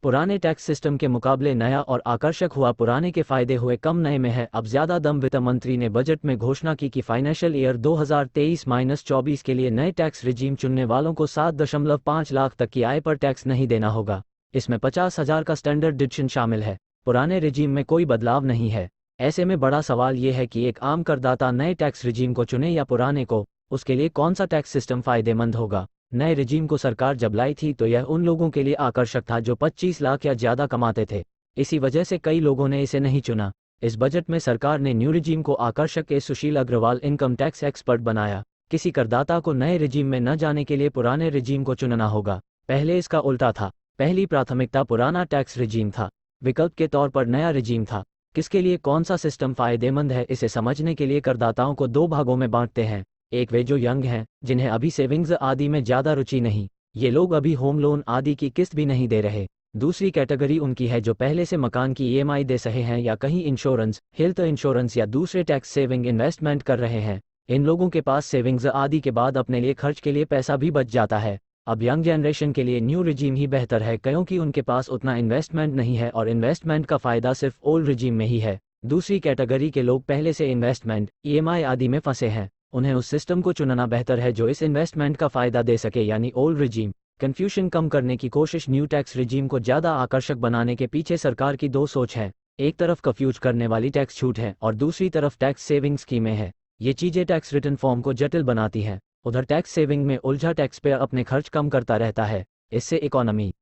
पुराने tax system के मुकाबले नया और आकर्षक हुआ। पुराने के फायदे हुए कम, नए में है अब ज्यादा दम। वित्त मंत्री ने बजट में घोषणा की कि फाइनेंशियल ईयर 2023-24 के लिए नए टैक्स रिजीम चुनने वालों को 7.5 लाख तक की आय पर टैक्स नहीं देना होगा। इसमें 50,000 का स्टैंडर्ड डिडक्शन शामिल है। पुराने रिजीम में कोई बदलाव नहीं है। ऐसे में बड़ा सवाल ये है कि एक आम करदाता नए टैक्स रिजीम को चुने या पुराने को, उसके लिए कौन सा टैक्स सिस्टम फायदेमंद होगा। नए रिजीम को सरकार जब लाई थी तो यह उन लोगों के लिए आकर्षक था जो 25 लाख या ज़्यादा कमाते थे। इसी वजह से कई लोगों ने इसे नहीं चुना। इस बजट में सरकार ने न्यू रिजीम को आकर्षक के सुशील अग्रवाल इनकम टैक्स एक्सपर्ट बनाया। किसी करदाता को नए रिजीम में न जाने के लिए पुराने रिजीम को चुनना होगा। पहले इसका उल्टा था। पहली प्राथमिकता पुराना टैक्स रिजीम था, विकल्प के तौर पर नया रिजीम था। किसके लिए कौन सा सिस्टम फायदेमंद है, इसे समझने के लिए करदाताओं को दो भागों में बांटते हैं। एक, वे जो यंग हैं, जिन्हें अभी सेविंग्स आदि में ज़्यादा रुचि नहीं, ये लोग अभी होम लोन आदि की किस्त भी नहीं दे रहे। दूसरी कैटेगरी उनकी है जो पहले से मकान की ईएमआई दे सहे हैं या कहीं इंश्योरेंस, हेल्थ इंश्योरेंस या दूसरे टैक्स सेविंग इन्वेस्टमेंट कर रहे हैं। इन लोगों के पास सेविंग्स आदि के बाद अपने लिए खर्च के लिए पैसा भी बच जाता है। अब यंग जनरेशन के लिए न्यू रिजीम ही बेहतर है, क्योंकि उनके पास उतना इन्वेस्टमेंट नहीं है और इन्वेस्टमेंट का फ़ायदा सिर्फ ओल्ड रिजीम में ही है। दूसरी कैटेगरी के लोग पहले से इन्वेस्टमेंट, ईएमआई आदि में फंसे हैं। उन्हें उस सिस्टम को चुनना बेहतर है जो इस इन्वेस्टमेंट का फ़ायदा दे सके, यानी ओल्ड रिजीम। कन्फ्यूजन कम करने की कोशिश न्यू टैक्स रिजीम को ज़्यादा आकर्षक बनाने के पीछे सरकार की दो सोच है। एक तरफ कंफ्यूज करने वाली टैक्स छूट है और दूसरी तरफ टैक्स सेविंग स्कीमें हैं। ये चीज़ें टैक्स रिटर्न फॉर्म को जटिल बनाती हैं। उधर टैक्स सेविंग में उलझा टैक्स पेयर अपने खर्च कम करता रहता है। इससे इकोनॉमी